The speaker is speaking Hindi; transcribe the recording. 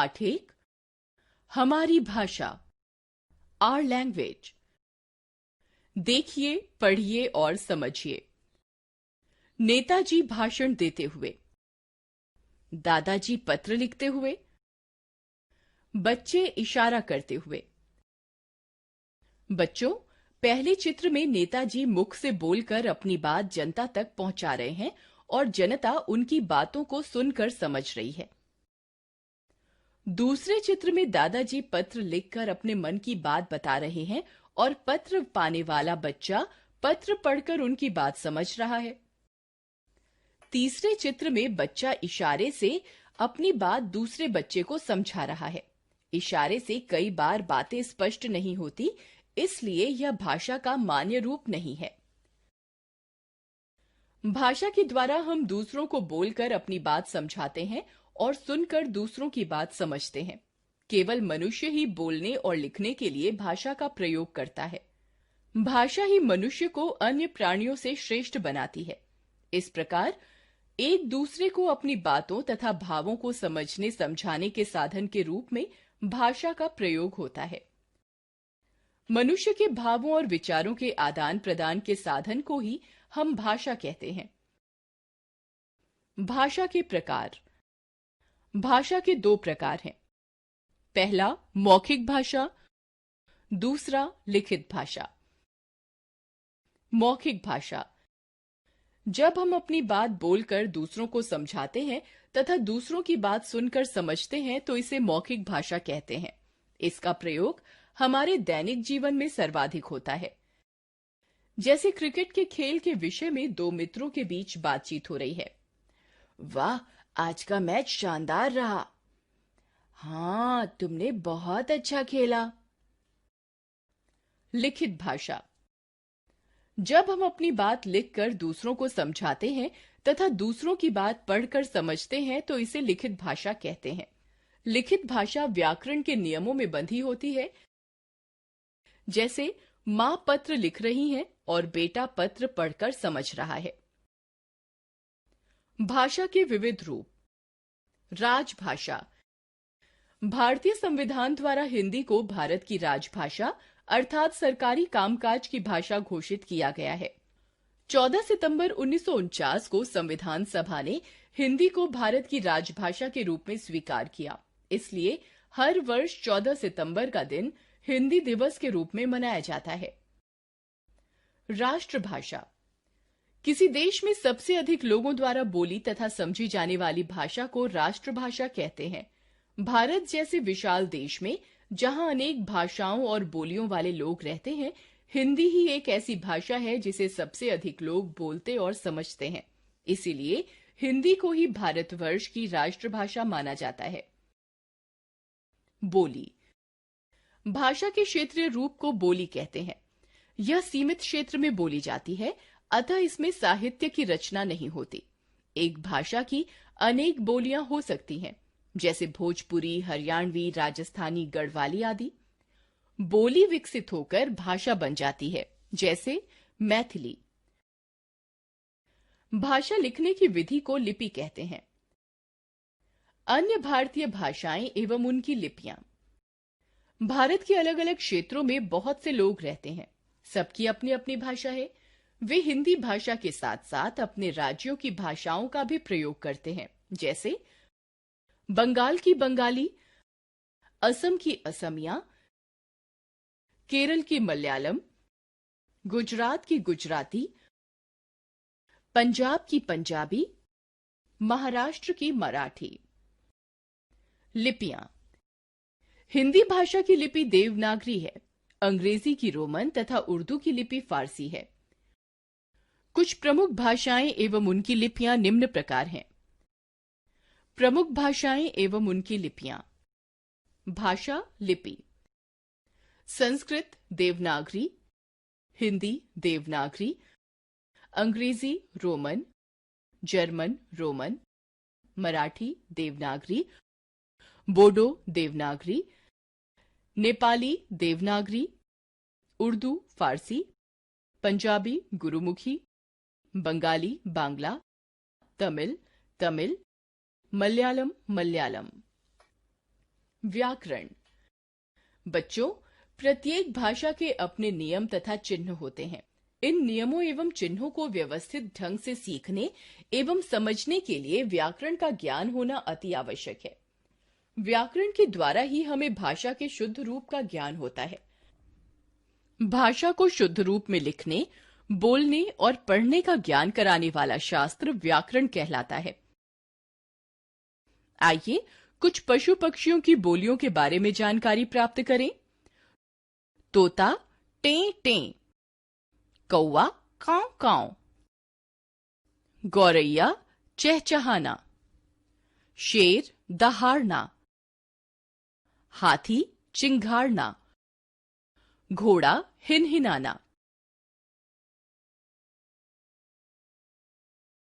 पाठ 1 हमारी भाषा आवर लैंग्वेज। देखिए, पढ़िए और समझिए। नेताजी भाषण देते हुए, दादाजी पत्र लिखते हुए, बच्चे इशारा करते हुए। बच्चों, पहले चित्र में नेताजी मुख से बोलकर अपनी बात जनता तक पहुंचा रहे हैं और जनता उनकी बातों को सुनकर समझ रही है। दूसरे चित्र में दादाजी पत्र लिखकर अपने मन की बात बता रहे हैं और पत्र पाने वाला बच्चा पत्र पढ़कर उनकी बात समझ रहा है। तीसरे चित्र में बच्चा इशारे से अपनी बात दूसरे बच्चे को समझा रहा है। इशारे से कई बार बातें स्पष्ट नहीं होती, इसलिए यह भाषा का मान्य रूप नहीं है। भाषा के द्वारा हम दूसरों को बोलकर अपनी बात समझाते हैं और सुनकर दूसरों की बात समझते हैं। केवल मनुष्य ही बोलने और लिखने के लिए भाषा का प्रयोग करता है। भाषा ही मनुष्य को अन्य प्राणियों से श्रेष्ठ बनाती है। इस प्रकार एक दूसरे को अपनी बातों तथा भावों को समझने समझाने के साधन के रूप में भाषा का प्रयोग होता है। मनुष्य के भावों और विचारों के आदान प्रदान के साधन को ही हम भाषा कहते हैं। भाषा के प्रकार। भाषा के दो प्रकार हैं। पहला मौखिक भाषा, दूसरा लिखित भाषा। मौखिक भाषा। जब हम अपनी बात बोलकर दूसरों को समझाते हैं तथा दूसरों की बात सुनकर समझते हैं तो इसे मौखिक भाषा कहते हैं। इसका प्रयोग हमारे दैनिक जीवन में सर्वाधिक होता है। जैसे क्रिकेट के खेल के विषय में दो मित्रों के बीच बातचीत हो रही है। वाह, आज का मैच शानदार रहा। हाँ, तुमने बहुत अच्छा खेला। लिखित भाषा। जब हम अपनी बात लिखकर दूसरों को समझाते हैं तथा दूसरों की बात पढ़कर समझते हैं तो इसे लिखित भाषा कहते हैं। लिखित भाषा व्याकरण के नियमों में बंधी होती है। जैसे मां पत्र लिख रही हैं और बेटा पत्र पढ़कर समझ रहा है। भाषा के विविध रूप। राजभाषा। भारतीय संविधान द्वारा हिंदी को भारत की राजभाषा अर्थात सरकारी कामकाज की भाषा घोषित किया गया है। 14 सितंबर 1949 को संविधान सभा ने हिंदी को भारत की राजभाषा के रूप में स्वीकार किया। इसलिए हर वर्ष 14 सितंबर का दिन हिंदी दिवस के रूप में मनाया जाता है। राष्ट्रभाषा। किसी देश में सबसे अधिक लोगों द्वारा बोली तथा समझी जाने वाली भाषा को राष्ट्रभाषा कहते हैं। भारत जैसे विशाल देश में जहां अनेक भाषाओं और बोलियों वाले लोग रहते हैं, हिंदी ही एक ऐसी भाषा है जिसे सबसे अधिक लोग बोलते और समझते हैं। इसीलिए हिंदी को ही भारतवर्ष की राष्ट्रभाषा माना जाता है। बोली। भाषा के क्षेत्रीय रूप को बोली कहते हैं। यह सीमित क्षेत्र में बोली जाती है, अतः इसमें साहित्य की रचना नहीं होती। एक भाषा की अनेक बोलियां हो सकती हैं, जैसे भोजपुरी, हरियाणवी, राजस्थानी, गढ़वाली आदि। बोली विकसित होकर भाषा बन जाती है, जैसे मैथिली। भाषा लिखने की विधि को लिपि कहते हैं। अन्य भारतीय भाषाएं एवं उनकी लिपियां। भारत के अलग अलग क्षेत्रों में बहुत से लोग रहते हैं। सबकी अपनी अपनी भाषा है। वे हिंदी भाषा के साथ साथ अपने राज्यों की भाषाओं का भी प्रयोग करते हैं, जैसे बंगाल की बंगाली, असम की असमिया, केरल की मलयालम, गुजरात की गुजराती, पंजाब की पंजाबी, महाराष्ट्र की मराठी। लिपियां। हिंदी भाषा की लिपि देवनागरी है, अंग्रेजी की रोमन तथा उर्दू की लिपि फारसी है। कुछ प्रमुख भाषाएं एवं उनकी लिपियां निम्न प्रकार हैं। प्रमुख भाषाएं एवं उनकी लिपियां। भाषा लिपि। संस्कृत देवनागरी, हिंदी देवनागरी, अंग्रेजी Roman, German Roman, Marathi Devanagari, Bodo Devanagari, Nepali Devanagari, Urdu Farsi, Punjabi Gurmukhi, Bengali Bangla, Tamil Tamil, Malayalam Malayalam. व्याकरण। बच्चों, प्रत्येक भाषा के अपने नियम तथा चिन्ह होते हैं। इन नियमों एवं चिन्हों को व्यवस्थित ढंग से सीखने एवं समझने के लिए व्याकरण का ज्ञान होना अति आवश्यक है। व्याकरण के द्वारा ही हमें भाषा के शुद्ध रूप का ज्ञान होता है। भाषा को शुद्ध रूप में लिखने, बोलने और पढ़ने का ज्ञान कराने वाला शास्त्र व्याकरण कहलाता है। आइए कुछ पशु पक्षियों की बोलियों के बारे में जानकारी प्राप्त करें। तोता टें टें, कौवा कांव कांव, गौरैया चहचहाना, शेर दहाड़ना, हाथी चिंघाड़ना, घोड़ा हिनहिनाना।